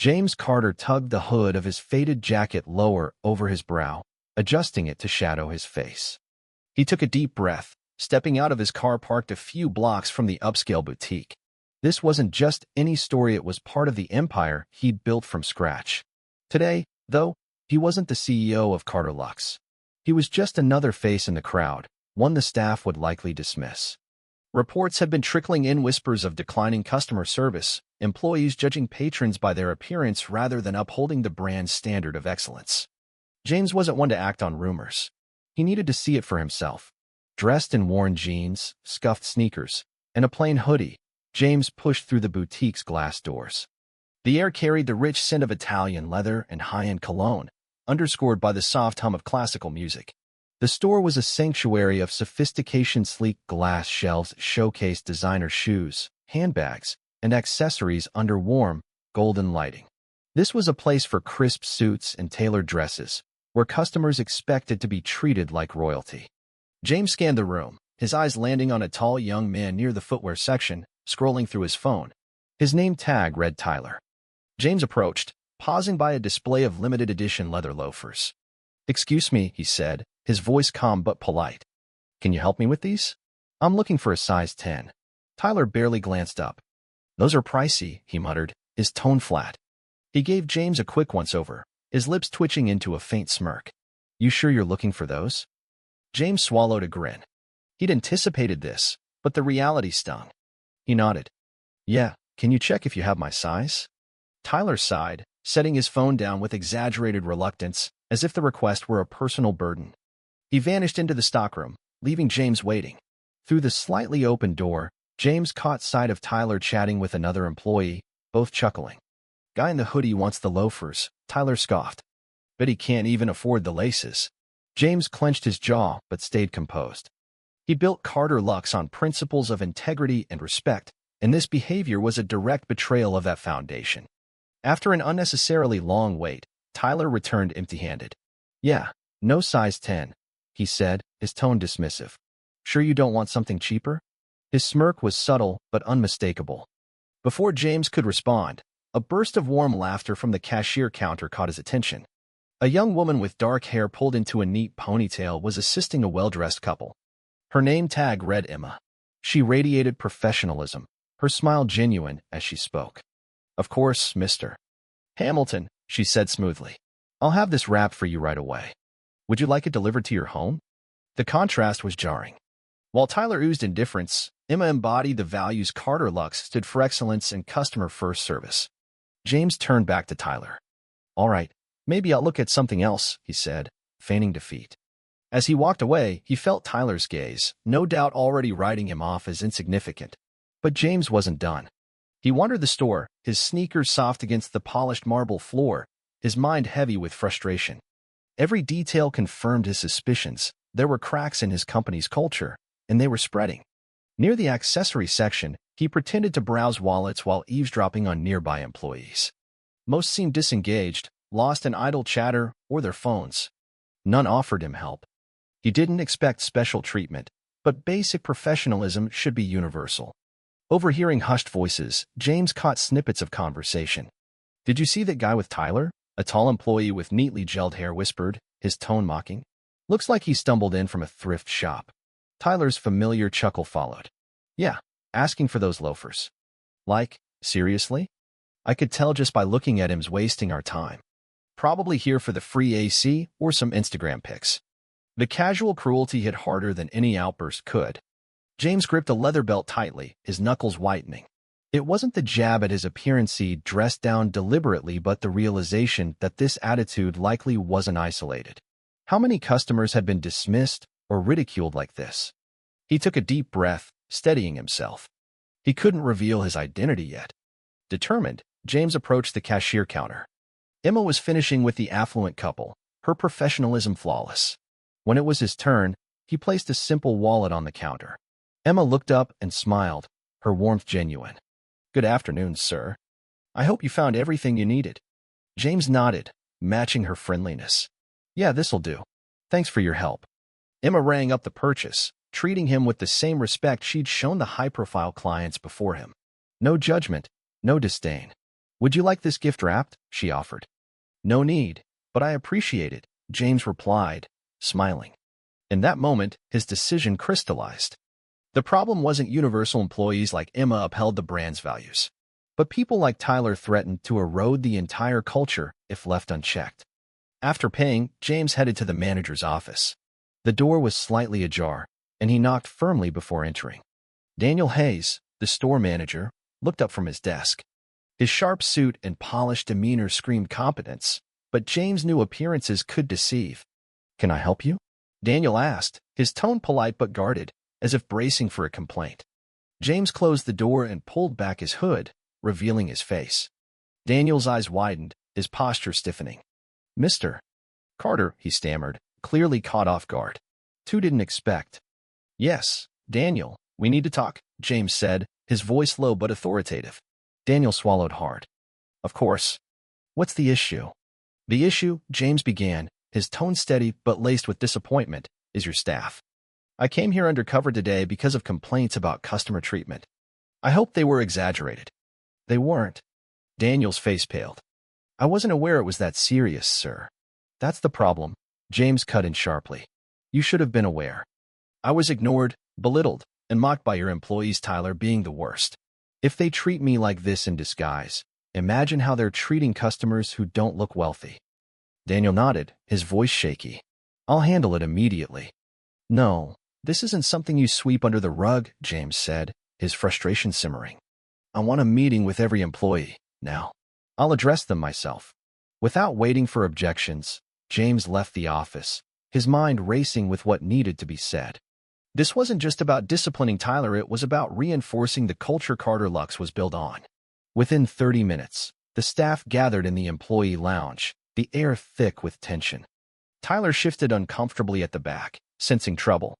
James Carter tugged the hood of his faded jacket lower over his brow, adjusting it to shadow his face. He took a deep breath, stepping out of his car parked a few blocks from the upscale boutique. This wasn't just any story, it was part of the empire he'd built from scratch. Today, though, he wasn't the CEO of Carter Luxe. He was just another face in the crowd, one the staff would likely dismiss. Reports had been trickling in, whispers of declining customer service, employees judging patrons by their appearance rather than upholding the brand's standard of excellence. James wasn't one to act on rumors. He needed to see it for himself. Dressed in worn jeans, scuffed sneakers, and a plain hoodie, James pushed through the boutique's glass doors. The air carried the rich scent of Italian leather and high-end cologne, underscored by the soft hum of classical music. The store was a sanctuary of sophistication. Sleek glass shelves showcased designer shoes, handbags, and accessories under warm, golden lighting. This was a place for crisp suits and tailored dresses, where customers expected to be treated like royalty. James scanned the room, his eyes landing on a tall young man near the footwear section, scrolling through his phone. His name tag read Tyler. James approached, pausing by a display of limited edition leather loafers. "Excuse me," he said, his voice calm but polite. "Can you help me with these? I'm looking for a size 10. Tyler barely glanced up. "Those are pricey," he muttered, his tone flat. He gave James a quick once-over, his lips twitching into a faint smirk. "You sure you're looking for those?" James swallowed a grin. He'd anticipated this, but the reality stung. He nodded. "Yeah, can you check if you have my size?" Tyler sighed, setting his phone down with exaggerated reluctance, as if the request were a personal burden. He vanished into the stockroom, leaving James waiting. Through the slightly open door, James caught sight of Tyler chatting with another employee, both chuckling. "Guy in the hoodie wants the loafers," Tyler scoffed. "Bet he can't even afford the laces." James clenched his jaw but stayed composed. He built Carter Luxe on principles of integrity and respect, and this behavior was a direct betrayal of that foundation. After an unnecessarily long wait, Tyler returned empty-handed. "Yeah, no size 10, he said, his tone dismissive. "Sure you don't want something cheaper?" His smirk was subtle but unmistakable. Before James could respond, a burst of warm laughter from the cashier counter caught his attention. A young woman with dark hair pulled into a neat ponytail was assisting a well-dressed couple. Her name tag read Emma. She radiated professionalism, her smile genuine as she spoke. "Of course, Mr. Hamilton," she said smoothly. "I'll have this wrapped for you right away. Would you like it delivered to your home?" The contrast was jarring. While Tyler oozed indifference, Emma embodied the values Carter Luxe stood for: excellence and customer-first service. James turned back to Tyler. "All right, maybe I'll look at something else," he said, feigning defeat. As he walked away, he felt Tyler's gaze, no doubt already writing him off as insignificant. But James wasn't done. He wandered the store, his sneakers soft against the polished marble floor, his mind heavy with frustration. Every detail confirmed his suspicions. There were cracks in his company's culture, and they were spreading. Near the accessory section, he pretended to browse wallets while eavesdropping on nearby employees. Most seemed disengaged, lost in idle chatter or their phones. None offered him help. He didn't expect special treatment, but basic professionalism should be universal. Overhearing hushed voices, James caught snippets of conversation. "Did you see that guy with Tyler?" A tall employee with neatly gelled hair whispered, his tone mocking. "Looks like he stumbled in from a thrift shop." Tyler's familiar chuckle followed. "Yeah, asking for those loafers." "Like, seriously?" "I could tell just by looking at him's wasting our time. Probably here for the free AC or some Instagram pics." The casual cruelty hit harder than any outburst could. James gripped a leather belt tightly, his knuckles whitening. It wasn't the jab at his appearance he'd dressed down deliberately, but the realization that this attitude likely wasn't isolated. How many customers had been dismissed or ridiculed like this? He took a deep breath, steadying himself. He couldn't reveal his identity yet. Determined, James approached the cashier counter. Emma was finishing with the affluent couple, her professionalism flawless. When it was his turn, he placed a simple wallet on the counter. Emma looked up and smiled, her warmth genuine. "Good afternoon, sir. I hope you found everything you needed." James nodded, matching her friendliness. "Yeah, this'll do. Thanks for your help." Emma rang up the purchase, treating him with the same respect she'd shown the high-profile clients before him. No judgment, no disdain. Would you like this gift wrapped? She offered. No need, but I appreciate it, James replied, smiling. In that moment, his decision crystallized. The problem wasn't universal employees like Emma upheld the brand's values, but people like Tyler threatened to erode the entire culture if left unchecked. After paying, James headed to the manager's office. The door was slightly ajar, and he knocked firmly before entering. Daniel Hayes, the store manager, looked up from his desk. His sharp suit and polished demeanor screamed competence, but James knew appearances could deceive. Can I help you? Daniel asked, his tone polite but guarded, as if bracing for a complaint. James closed the door and pulled back his hood, revealing his face. Daniel's eyes widened, his posture stiffening. Mr. Carter, he stammered, clearly caught off guard. Two didn't expect. Yes, Daniel, we need to talk, James said, his voice low but authoritative. Daniel swallowed hard. Of course. What's the issue? The issue, James began, his tone steady but laced with disappointment, is your staff. I came here undercover today because of complaints about customer treatment. I hope they were exaggerated. They weren't. Daniel's face paled. I wasn't aware it was that serious, sir. That's the problem, James cut in sharply. You should have been aware. I was ignored, belittled, and mocked by your employees, Tyler being the worst. If they treat me like this in disguise, imagine how they're treating customers who don't look wealthy. Daniel nodded, his voice shaky. I'll handle it immediately. No, this isn't something you sweep under the rug, James said, his frustration simmering. I want a meeting with every employee, now. I'll address them myself. Without waiting for objections, James left the office, his mind racing with what needed to be said. This wasn't just about disciplining Tyler, it was about reinforcing the culture Carter Lux was built on. Within 30 minutes, the staff gathered in the employee lounge, the air thick with tension. Tyler shifted uncomfortably at the back, sensing trouble.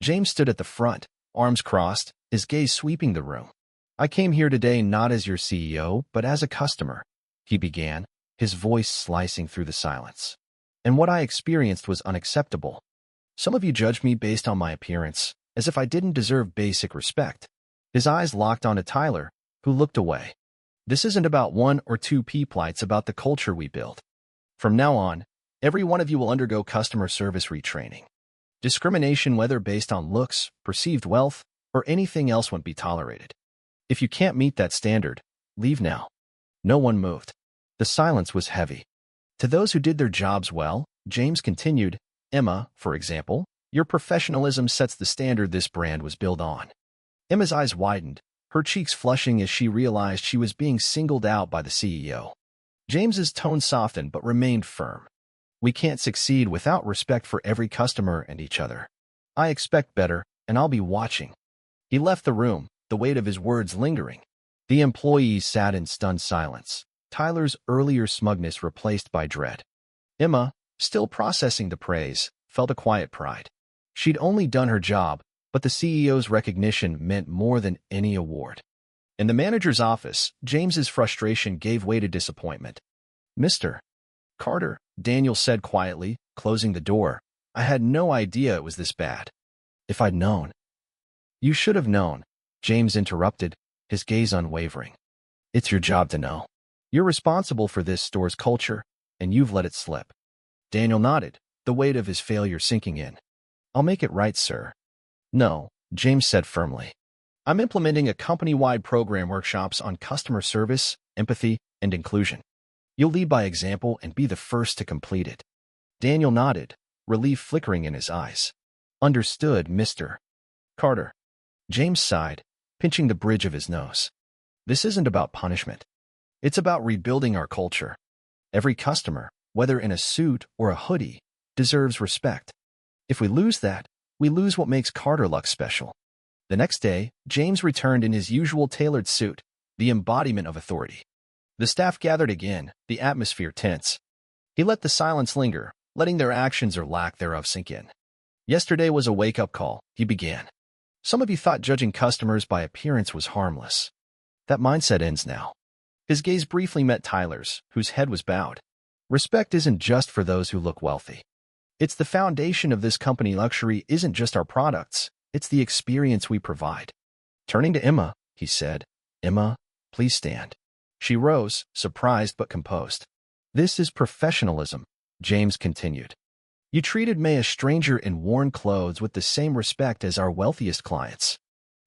James stood at the front, arms crossed, his gaze sweeping the room. I came here today not as your CEO, but as a customer, he began, his voice slicing through the silence. And what I experienced was unacceptable. Some of you judged me based on my appearance, as if I didn't deserve basic respect. His eyes locked onto Tyler, who looked away. This isn't about one or two people, it's about the culture we build. From now on, every one of you will undergo customer service retraining. Discrimination, whether based on looks, perceived wealth, or anything else, won't be tolerated. If you can't meet that standard, leave now. No one moved. The silence was heavy. To those who did their jobs well, James continued, Emma, for example, your professionalism sets the standard this brand was built on. Emma's eyes widened, her cheeks flushing as she realized she was being singled out by the CEO. James's tone softened but remained firm. We can't succeed without respect for every customer and each other. I expect better, and I'll be watching. He left the room, the weight of his words lingering. The employees sat in stunned silence, Tyler's earlier smugness replaced by dread. Emma, still processing the praise, felt a quiet pride. She'd only done her job, but the CEO's recognition meant more than any award. In the manager's office, James's frustration gave way to disappointment. Mr. Carter, Daniel said quietly, closing the door, I had no idea it was this bad. If I'd known. You should have known, James interrupted, his gaze unwavering. It's your job to know. You're responsible for this store's culture, and you've let it slip. Daniel nodded, the weight of his failure sinking in. I'll make it right, sir. No, James said firmly. I'm implementing a company-wide program workshops on customer service, empathy, and inclusion. You'll lead by example and be the first to complete it. Daniel nodded, relief flickering in his eyes. Understood, Mr. Carter. James sighed, pinching the bridge of his nose. This isn't about punishment. It's about rebuilding our culture. Every customer, whether in a suit or a hoodie, deserves respect. If we lose that, we lose what makes Carter Lux special. The next day, James returned in his usual tailored suit, the embodiment of authority. The staff gathered again, the atmosphere tense. He let the silence linger, letting their actions or lack thereof sink in. Yesterday was a wake-up call, he began. Some of you thought judging customers by appearance was harmless. That mindset ends now. His gaze briefly met Tyler's, whose head was bowed. Respect isn't just for those who look wealthy. It's the foundation of this company. Luxury isn't just our products, it's the experience we provide. Turning to Emma, he said, Emma, please stand. She rose, surprised but composed. "This is professionalism," James continued. "You treated May, a stranger in worn clothes, with the same respect as our wealthiest clients.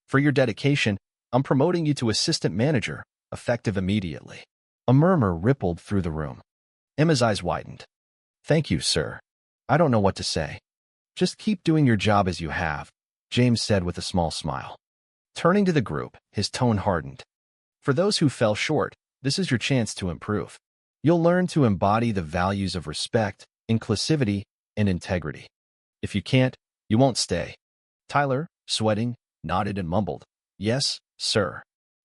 For your dedication, I'm promoting you to assistant manager, effective immediately." A murmur rippled through the room. Emma's eyes widened. "Thank you, sir. I don't know what to say." "Just keep doing your job as you have," James said with a small smile. Turning to the group, his tone hardened. "For those who fell short, this is your chance to improve. You'll learn to embody the values of respect, inclusivity, and integrity. If you can't, you won't stay." Tyler, sweating, nodded and mumbled, "Yes, sir."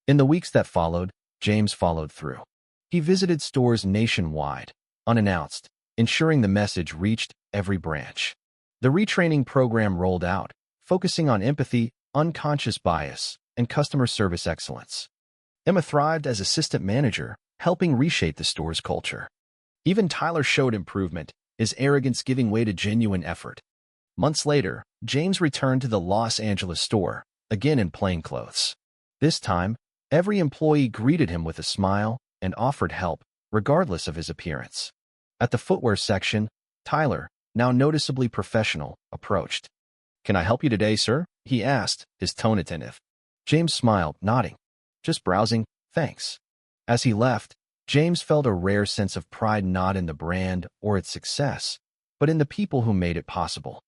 In the weeks that followed, James followed through. He visited stores nationwide, unannounced, ensuring the message reached every branch. The retraining program rolled out, focusing on empathy, unconscious bias, and customer service excellence. Emma thrived as assistant manager, helping reshape the store's culture. Even Tyler showed improvement, his arrogance giving way to genuine effort. Months later, James returned to the Los Angeles store, again in plain clothes. This time, every employee greeted him with a smile and offered help, regardless of his appearance. At the footwear section, Tyler, now noticeably professional, approached. "Can I help you today, sir?" he asked, his tone attentive. James smiled, nodding. "Just browsing, thanks." As he left, James felt a rare sense of pride, not in the brand or its success, but in the people who made it possible.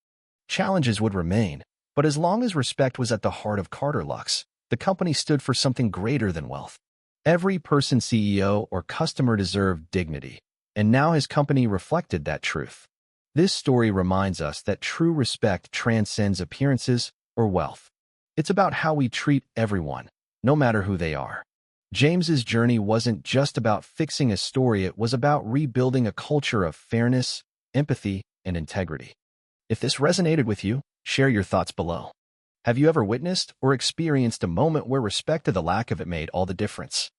Challenges would remain, but as long as respect was at the heart of Carter Luxe, the company stood for something greater than wealth. Every person, CEO or customer, deserved dignity, and now his company reflected that truth. This story reminds us that true respect transcends appearances or wealth. It's about how we treat everyone, no matter who they are. James's journey wasn't just about fixing a story, it was about rebuilding a culture of fairness, empathy, and integrity. If this resonated with you, share your thoughts below. Have you ever witnessed or experienced a moment where respect to the lack of it made all the difference?